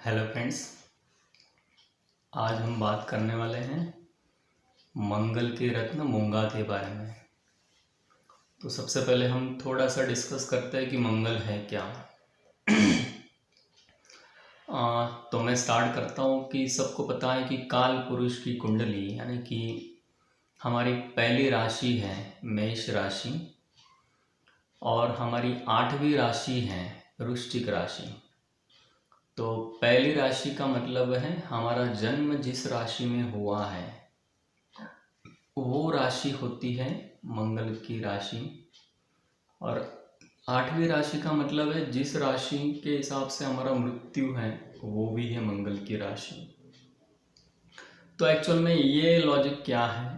Hello friends. आज हम बात करने वाले हैं मंगल के रत्न मूंगा के बारे में। तो सबसे पहले हम थोड़ा सा डिस्कस करते हैं कि मंगल है क्या। तो मैं स्टार्ट करता हूँ कि सबको पता है कि काल पुरुष की कुंडली यानी कि हमारी पहली राशि है मेष राशि और हमारी 8वीं राशि है वृश्चिक राशि। तो पहली राशि का मतलब है हमारा जन्म जिस राशि में हुआ है वो राशि होती है मंगल की राशि, और 8वीं राशि का मतलब है जिस राशि के हिसाब से हमारा मृत्यु है वो भी है मंगल की राशि। तो एक्चुअल में ये लॉजिक क्या है?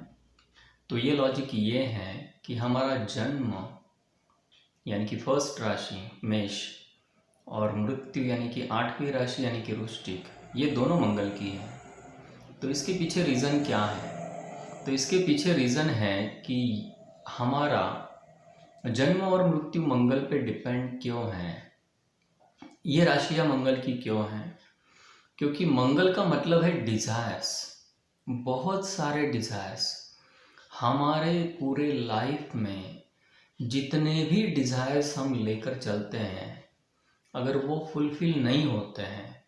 तो ये लॉजिक ये है कि हमारा जन्म यानी कि फर्स्ट राशि मेष और मृत्यु यानी कि 8वीं राशि यानी कि वृश्चिक, ये दोनों मंगल की है। तो इसके पीछे रीज़न क्या है? तो इसके पीछे रीज़न है कि हमारा जन्म और मृत्यु मंगल पे डिपेंड क्यों है, ये राशियाँ मंगल की क्यों हैं? क्योंकि मंगल का मतलब है डिज़ायर्स, बहुत सारे डिज़ायर्स। हमारे पूरे लाइफ में जितने भी डिज़ायर्स हम लेकर चलते हैं, अगर वो फुलफ़िल नहीं होते हैं,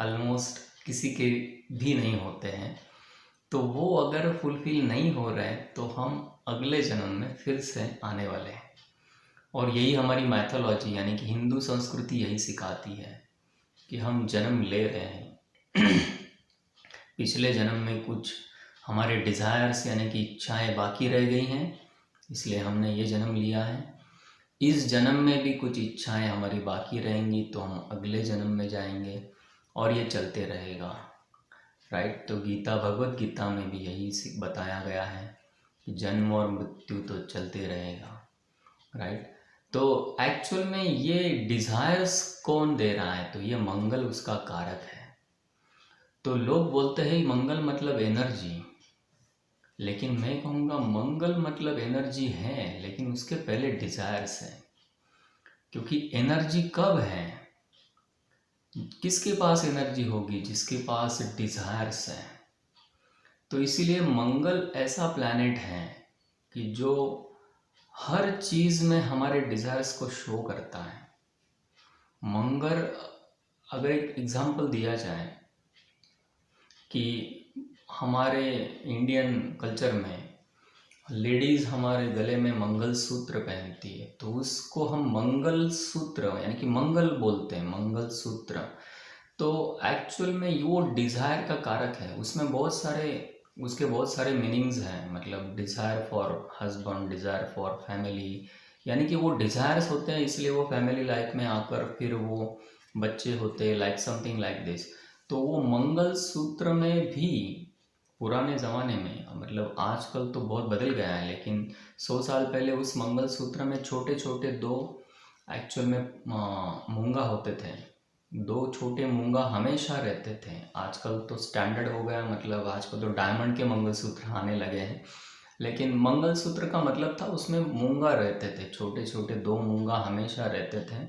ऑलमोस्ट किसी के भी नहीं होते हैं, तो वो अगर फुलफ़िल नहीं हो रहे तो हम अगले जन्म में फिर से आने वाले हैं। और यही हमारी मैथोलॉजी यानी कि हिंदू संस्कृति यही सिखाती है कि हम जन्म ले रहे हैं। पिछले जन्म में कुछ हमारे डिज़ायर्स यानी कि इच्छाएं बाकी रह गई हैं, इसलिए हमने ये जन्म लिया है। इस जन्म में भी कुछ इच्छाएं हमारी बाकी रहेंगी तो हम अगले जन्म में जाएंगे और ये चलते रहेगा। राइट। तो गीता, भगवत गीता में भी यही बताया गया है कि जन्म और मृत्यु तो चलते रहेगा। राइट। तो एक्चुअल में ये डिज़ायर्स कौन दे रहा है? तो ये मंगल उसका कारक है। तो लोग बोलते हैं मंगल मतलब एनर्जी, लेकिन मैं कहूँगा मंगल मतलब एनर्जी है, लेकिन उसके पहले डिज़ायर्स है। क्योंकि एनर्जी कब है, किसके पास एनर्जी होगी? जिसके पास डिज़ायर्स है। तो इसीलिए मंगल ऐसा प्लैनेट है कि जो हर चीज़ में हमारे डिज़ायर्स को शो करता है। मंगल, अगर एक एग्जांपल दिया जाए कि हमारे इंडियन कल्चर में लेडीज़ हमारे गले में मंगल सूत्र पहनती है, तो उसको हम मंगल सूत्र यानी कि मंगल बोलते हैं, मंगल सूत्र। तो एक्चुअल में वो डिज़ायर का कारक है, उसमें उसके बहुत सारे मीनिंग्स हैं। मतलब desire for husband, desire for family, यानी कि वो डिज़ायर्स होते हैं, इसलिए वो फैमिली लाइफ में आकर फिर वो बच्चे होते हैं, लाइक समथिंग लाइक दिस। तो वो मंगल सूत्र में भी पुराने ज़माने में, मतलब आजकल तो बहुत बदल गया है, लेकिन 100 साल पहले उस मंगल सूत्र में छोटे छोटे दो एक्चुअल में मूंगा होते थे। दो छोटे मूंगा हमेशा रहते थे। आजकल तो स्टैंडर्ड हो गया, मतलब आजकल तो डायमंड के मंगलसूत्र आने लगे हैं, लेकिन मंगलसूत्र का मतलब था उसमें मूंगा रहते थे, छोटे छोटे दो मूंगा हमेशा रहते थे।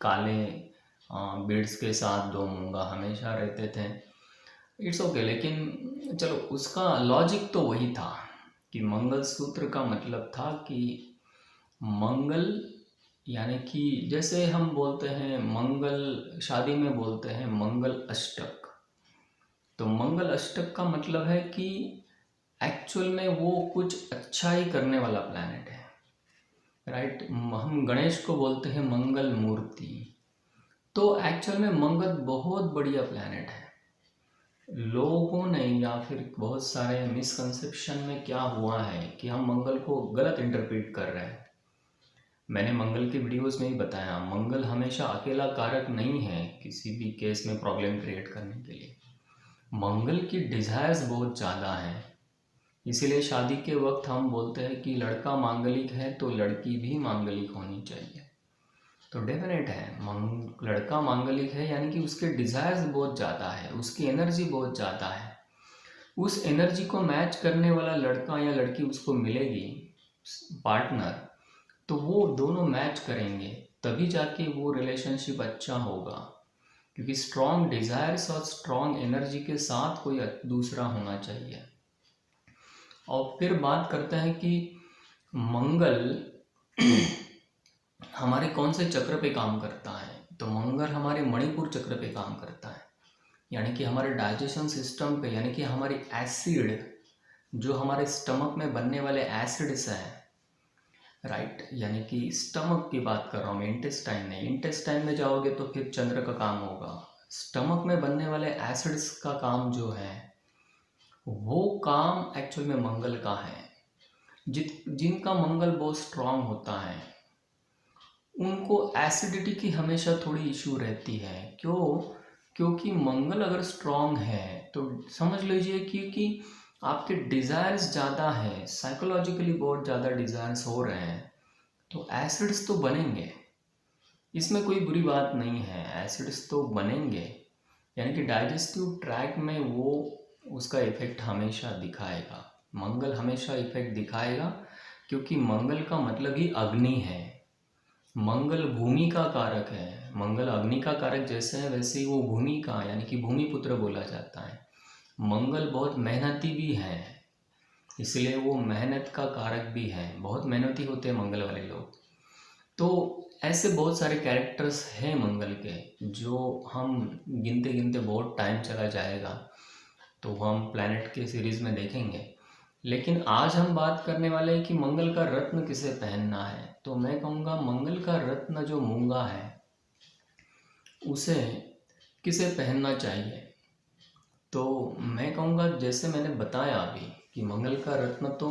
काले बीड्स के साथ दो मूंगा हमेशा रहते थे। इट्स ओके, लेकिन चलो उसका लॉजिक तो वही था कि मंगलसूत्र का मतलब था कि मंगल यानी कि जैसे हम बोलते हैं मंगल, शादी में बोलते हैं मंगल अष्टक। तो मंगल अष्टक का मतलब है कि एक्चुअल में वो कुछ अच्छा ही करने वाला प्लैनेट है। राइट। हम गणेश को बोलते हैं मंगल मूर्ति। तो एक्चुअल में मंगल बहुत बढ़िया प्लैनेट है। लोगों ने या फिर बहुत सारे मिसकंसेप्शन में क्या हुआ है कि हम मंगल को गलत इंटरप्रेट कर रहे हैं। मैंने मंगल के वीडियोस में ही बताया, मंगल हमेशा अकेला कारक नहीं है किसी भी केस में प्रॉब्लम क्रिएट करने के लिए। मंगल की डिज़ायर्स बहुत ज़्यादा हैं, इसीलिए शादी के वक्त हम बोलते हैं कि लड़का मांगलिक है तो लड़की भी मांगलिक होनी चाहिए। तो डेफिनेट है, लड़का मांगलिक है यानी कि उसके डिज़ायर्स बहुत ज़्यादा है, उसकी एनर्जी बहुत ज़्यादा है। उस एनर्जी को मैच करने वाला लड़का या लड़की उसको मिलेगी, पार्टनर, तो वो दोनों मैच करेंगे, तभी जाके वो रिलेशनशिप अच्छा होगा। क्योंकि स्ट्रॉन्ग डिजायर्स और स्ट्रॉन्ग एनर्जी के साथ कोई दूसरा होना चाहिए। और फिर बात करते हैं कि मंगल हमारे कौन से चक्र पे काम करता है। तो मंगल हमारे मणिपुर चक्र पे काम करता है, यानी कि हमारे डाइजेशन सिस्टम पे, यानी कि हमारी एसिड, जो हमारे स्टमक में बनने वाले एसिड्स हैं, राइट, यानी कि स्टमक की बात कर रहा हूँ मैं, इंटेस्टाइन नहीं। इंटेस्टाइन में जाओगे तो फिर चंद्र का काम होगा। स्टमक में बनने वाले एसिड्स का काम जो है वो काम एक्चुअल में मंगल का है। जिनका मंगल बहुत स्ट्रांग होता है उनको एसिडिटी की हमेशा थोड़ी इशू रहती है। क्योंकि मंगल अगर स्ट्रांग है तो समझ लीजिए कि आपके डिज़ायर्स ज़्यादा है, साइकोलॉजिकली बहुत ज़्यादा डिज़ायर्स हो रहे हैं, तो एसिड्स तो बनेंगे, इसमें कोई बुरी बात नहीं है, एसिड्स तो बनेंगे। यानी कि डाइजेस्टिव ट्रैक्ट में वो उसका इफ़ेक्ट हमेशा दिखाएगा, मंगल हमेशा इफ़ेक्ट दिखाएगा, क्योंकि मंगल का मतलब ही अग्नि है। मंगल भूमि का कारक है। मंगल अग्नि का कारक जैसे है वैसे ही वो भूमि का, यानी कि भूमिपुत्र बोला जाता है। मंगल बहुत मेहनती भी है, इसलिए वो मेहनत का कारक भी है, बहुत मेहनती होते हैं मंगल वाले लोग। तो ऐसे बहुत सारे कैरेक्टर्स हैं मंगल के, जो हम गिनते गिनते बहुत टाइम चला जाएगा तो हम प्लैनेट के सीरीज़ में देखेंगे। लेकिन आज हम बात करने वाले हैं कि मंगल का रत्न किसे पहनना है। तो मैं कहूँगा मंगल का रत्न जो मूंगा है उसे किसे पहनना चाहिए। तो मैं कहूँगा, जैसे मैंने बताया अभी, कि मंगल का रत्न तो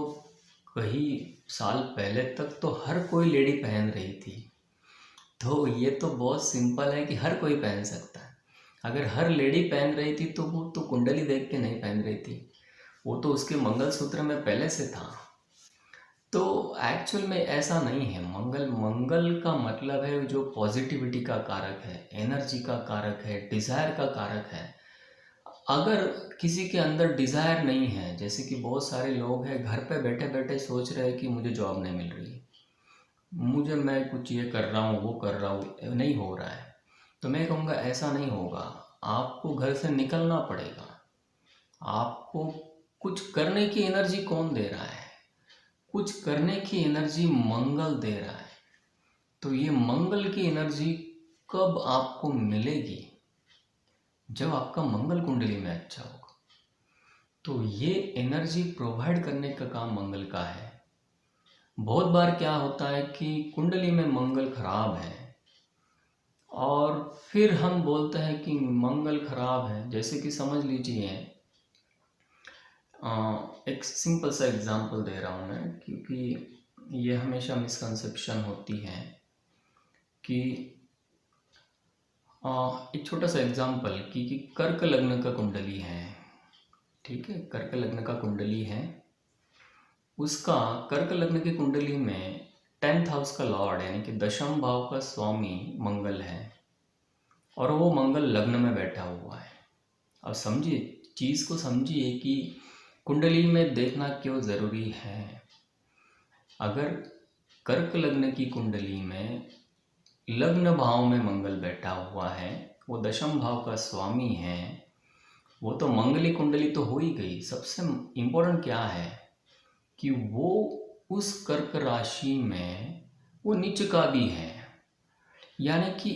कई साल पहले तक तो हर कोई लेडी पहन रही थी। तो ये तो बहुत सिंपल है कि हर कोई पहन सकता है। अगर हर लेडी पहन रही थी तो वो तो कुंडली देख के नहीं पहन रही थी, वो तो उसके मंगलसूत्र में पहले से था। तो एक्चुअल में ऐसा नहीं है। मंगल का मतलब है जो पॉजिटिविटी का कारक है, एनर्जी का कारक है, डिज़ायर का कारक है। अगर किसी के अंदर डिज़ायर नहीं है, जैसे कि बहुत सारे लोग हैं घर पे बैठे बैठे सोच रहे हैं कि मुझे जॉब नहीं मिल रही, मैं कुछ ये कर रहा हूँ वो कर रहा हूँ, नहीं हो रहा है, तो मैं कहूँगा ऐसा नहीं होगा। आपको घर से निकलना पड़ेगा। आपको कुछ करने की एनर्जी कौन दे रहा है? कुछ करने की एनर्जी मंगल दे रहा है। तो ये मंगल की एनर्जी कब आपको मिलेगी? जब आपका मंगल कुंडली में अच्छा होगा। तो ये एनर्जी प्रोवाइड करने का काम मंगल का है। बहुत बार क्या होता है कि कुंडली में मंगल खराब है और फिर हम बोलते हैं कि मंगल खराब है। जैसे कि समझ लीजिए, एक सिंपल सा एग्जांपल दे रहा हूँ मैं, क्योंकि ये हमेशा मिसकंसेप्शन होती है कि एक छोटा सा एग्जांपल कि कर्क लग्न का कुंडली है, ठीक है, कर्क लग्न का कुंडली है, उसका कर्क लग्न की कुंडली में 10th हाउस का लॉर्ड यानी कि दशम भाव का स्वामी मंगल है और वो मंगल लग्न में बैठा हुआ है। अब समझिए, चीज़ को समझिए कि कुंडली में देखना क्यों ज़रूरी है। अगर कर्क लग्न की कुंडली में लग्न भाव में मंगल बैठा हुआ है, वो दशम भाव का स्वामी है, वो तो मंगली कुंडली तो हो ही गई। सबसे इम्पोर्टेंट क्या है कि वो उस कर्क राशि में वो नीच का भी है, यानी कि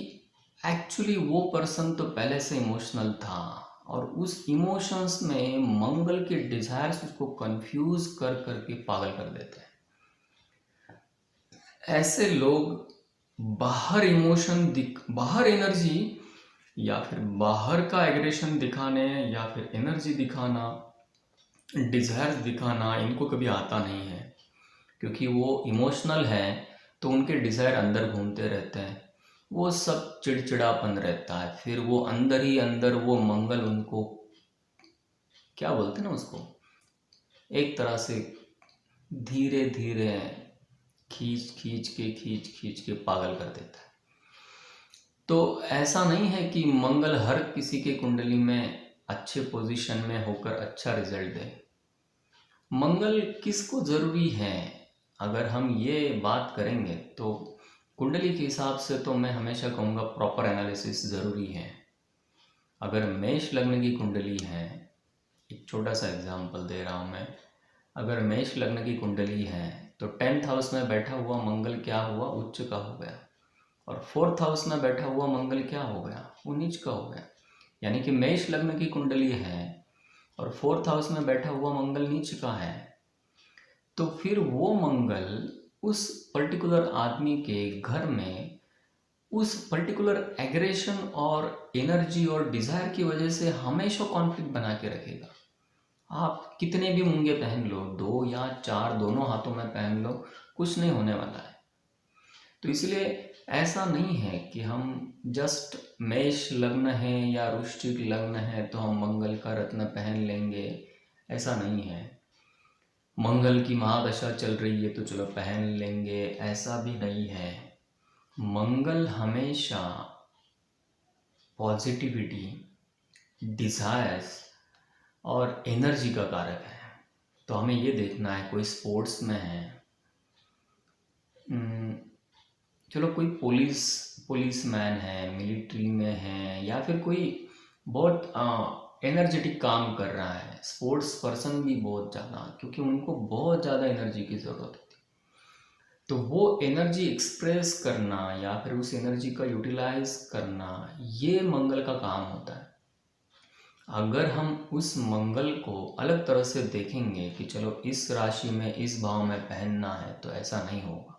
एक्चुअली वो पर्सन तो पहले से इमोशनल था और उस इमोशंस में मंगल के डिजायर्स उसको कंफ्यूज कर करके पागल कर देते हैं। ऐसे लोग बाहर एनर्जी या फिर बाहर का एग्रेशन दिखाने या फिर एनर्जी दिखाना, डिजायर्स दिखाना इनको कभी आता नहीं है, क्योंकि वो इमोशनल है तो उनके डिज़ायर अंदर घूमते रहते हैं, वो सब चिड़चिड़ापन रहता है, फिर वो अंदर ही अंदर वो मंगल उनको क्या बोलते हैं ना, उसको एक तरह से धीरे धीरे खींच के पागल कर देता है। तो ऐसा नहीं है कि मंगल हर किसी के कुंडली में अच्छे पोजीशन में होकर अच्छा रिजल्ट दे। मंगल किसको ज़रूरी है? अगर हम ये बात करेंगे तो कुंडली के हिसाब से तो मैं हमेशा कहूँगा प्रॉपर एनालिसिस ज़रूरी है। अगर मेष लग्न की कुंडली है, एक छोटा सा एग्जांपल दे रहा हूँ मैं। अगर मेष लग्न की कुंडली है तो 10th हाउस में बैठा हुआ मंगल क्या हुआ, उच्च का हो गया। और 4th हाउस में बैठा हुआ मंगल क्या हो गया, वो नीच का हो गया। यानी कि मेष लग्न की कुंडली है और 4th हाउस में बैठा हुआ मंगल नीच का है, तो फिर वो मंगल उस पर्टिकुलर आदमी के घर में उस पर्टिकुलर एग्रेशन और एनर्जी और डिज़ायर की वजह से हमेशा कॉन्फ्लिक्ट बना के रखेगा। आप कितने भी मूंगे पहन लो, 2 या 4 दोनों हाथों में पहन लो, कुछ नहीं होने वाला है। तो इसलिए ऐसा नहीं है कि हम जस्ट मेष लग्न है या वृश्चिक लग्न है तो हम मंगल का रत्न पहन लेंगे, ऐसा नहीं है। मंगल की महादशा चल रही है तो चलो पहन लेंगे, ऐसा भी नहीं है। मंगल हमेशा पॉजिटिविटी, डिज़ायर्स और एनर्जी का कारक है। तो हमें ये देखना है, कोई स्पोर्ट्स में है, चलो कोई पुलिसमैन है, मिलिट्री में है, या फिर कोई बहुत एनर्जेटिक काम कर रहा है, स्पोर्ट्स पर्सन भी बहुत ज़्यादा, क्योंकि उनको बहुत ज़्यादा एनर्जी की ज़रूरत होती है। तो वो एनर्जी एक्सप्रेस करना या फिर उस एनर्जी का यूटिलाइज करना, ये मंगल का काम होता है। अगर हम उस मंगल को अलग तरह से देखेंगे कि चलो इस राशि में इस भाव में पहनना है, तो ऐसा नहीं होगा।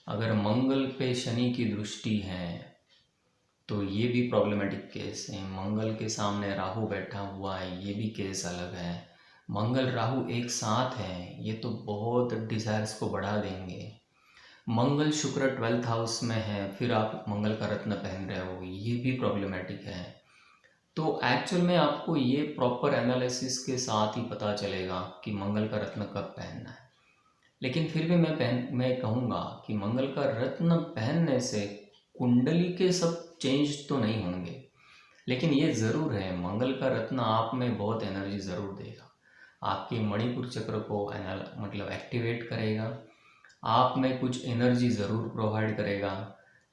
अगर मंगल पे शनि की दृष्टि है तो ये भी प्रॉब्लमेटिक केस है। मंगल के सामने राहु बैठा हुआ है, ये भी केस अलग है। मंगल राहु एक साथ है, ये तो बहुत डिज़ायर्स को बढ़ा देंगे। मंगल शुक्र 12th हाउस में है, फिर आप मंगल का रत्न पहन रहे हो, ये भी प्रॉब्लमेटिक है। तो एक्चुअल में आपको ये प्रॉपर एनालिसिस के साथ ही पता चलेगा कि मंगल का रत्न कब पहनना है। लेकिन फिर भी मैं कहूँगा कि मंगल का रत्न पहनने से कुंडली के सब चेंज तो नहीं होंगे, लेकिन ये ज़रूर है, मंगल का रत्न आप में बहुत एनर्जी ज़रूर देगा। आपके मणिपुर चक्र को मतलब एक्टिवेट करेगा, आप में कुछ एनर्जी ज़रूर प्रोवाइड करेगा।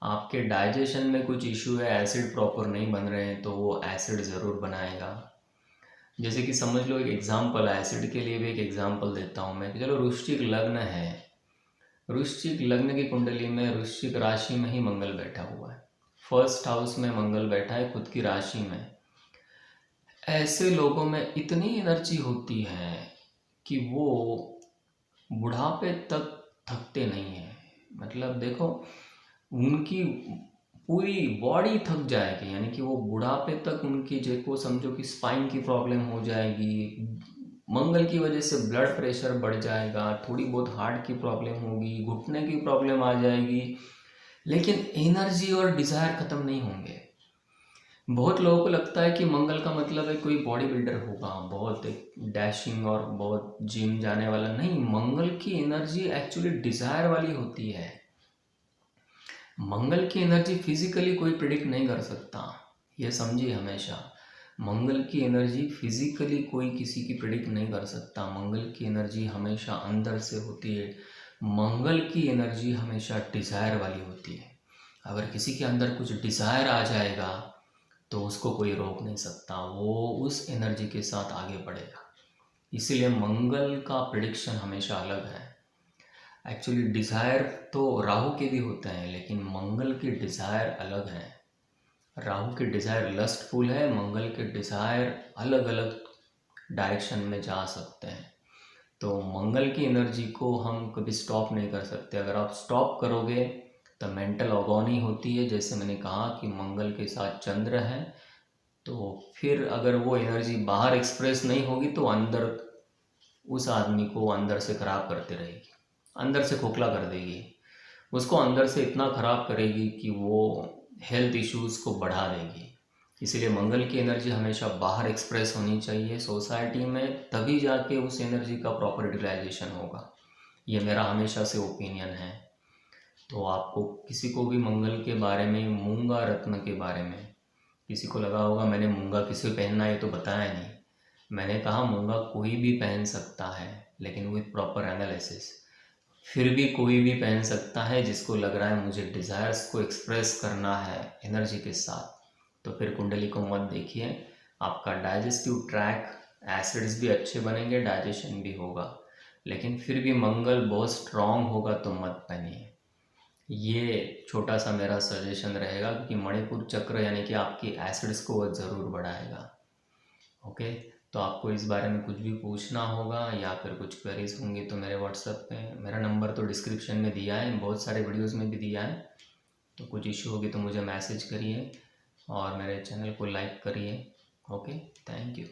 आपके डाइजेशन में कुछ इशू है, एसिड प्रॉपर नहीं बन रहे हैं, तो वो एसिड ज़रूर बनाएगा। जैसे कि समझ लो, एक एग्जांपल एसिड के लिए भी एक एग्जांपल देता हूँ मैं कि चलो वृश्चिक लग्न है, वृश्चिक लग्न की कुंडली में वृश्चिक राशि में ही मंगल बैठा हुआ है, 1st हाउस में मंगल बैठा है खुद की राशि में। ऐसे लोगों में इतनी एनर्जी होती है कि वो बुढ़ापे तक थकते नहीं हैं। मतलब देखो, उनकी पूरी बॉडी थक जाएगी, यानी कि वो बुढ़ापे तक उनकी को समझो कि स्पाइन की प्रॉब्लम हो जाएगी, मंगल की वजह से ब्लड प्रेशर बढ़ जाएगा, थोड़ी बहुत हार्ट की प्रॉब्लम होगी, घुटने की प्रॉब्लम आ जाएगी, लेकिन एनर्जी और डिज़ायर ख़त्म नहीं होंगे। बहुत लोगों को लगता है कि मंगल का मतलब है कोई बॉडी बिल्डर होगा, बहुत डैशिंग और बहुत जिम जाने वाला। नहीं, मंगल की एनर्जी एक्चुअली डिज़ायर वाली होती है। मंगल की एनर्जी फिजिकली कोई प्रिडिक्ट नहीं कर सकता, ये समझिए हमेशा। मंगल की एनर्जी फिजिकली कोई किसी की प्रिडिक्ट नहीं कर सकता। मंगल की एनर्जी हमेशा अंदर से होती है। मंगल की एनर्जी हमेशा डिज़ायर वाली होती है। अगर किसी के अंदर कुछ डिज़ायर आ जाएगा तो उसको कोई रोक नहीं सकता, वो उस एनर्जी के साथ आगे बढ़ेगा। इसीलिए मंगल का प्रिडिक्शन हमेशा अलग है। एक्चुअली डिज़ायर तो राहु के भी होते हैं, लेकिन मंगल की डिज़ायर अलग है। राहु की डिज़ायर लस्टफुल है, मंगल के डिज़ायर अलग अलग डायरेक्शन में जा सकते हैं। तो मंगल की एनर्जी को हम कभी स्टॉप नहीं कर सकते। अगर आप स्टॉप करोगे तो मेंटल ऑगोनी होती है। जैसे मैंने कहा कि मंगल के साथ चंद्र है, तो फिर अगर वो एनर्जी बाहर एक्सप्रेस नहीं होगी तो अंदर उस आदमी को अंदर से ख़राब करते रहेगी, अंदर से खोखला कर देगी, उसको अंदर से इतना ख़राब करेगी कि वो हेल्थ इश्यूज़ को बढ़ा देगी। इसीलिए मंगल की एनर्जी हमेशा बाहर एक्सप्रेस होनी चाहिए सोसाइटी में, तभी जाके उस एनर्जी का प्रॉपर यूटिलाइजेशन होगा। ये मेरा हमेशा से ओपिनियन है। तो आपको किसी को भी मंगल के बारे में, मूंगा रत्न के बारे में, किसी को लगा होगा मैंने मूंगा किसे पहनना है तो बताया नहीं। मैंने कहा मूंगा कोई भी पहन सकता है, लेकिन विथ प्रॉपर एनालिसिस। फिर भी कोई भी पहन सकता है जिसको लग रहा है मुझे डिज़ायर्स को एक्सप्रेस करना है एनर्जी के साथ, तो फिर कुंडली को मत देखिए। आपका डाइजेस्टिव ट्रैक, एसिड्स भी अच्छे बनेंगे, डाइजेशन भी होगा, लेकिन फिर भी मंगल बहुत स्ट्रांग होगा तो मत बनिए। ये छोटा सा मेरा सजेशन रहेगा, क्योंकि मणिपुर चक्र यानी कि आपकी एसिड्स को वो ज़रूर बढ़ाएगा। ओके, तो आपको इस बारे में कुछ भी पूछना होगा या फिर कुछ क्वेरीज होंगी तो मेरे व्हाट्सएप पे, मेरा नंबर तो डिस्क्रिप्शन में दिया है, बहुत सारे वीडियोस में भी दिया है। तो कुछ इशू होगी तो मुझे मैसेज करिए और मेरे चैनल को लाइक करिए। Okay, thank you.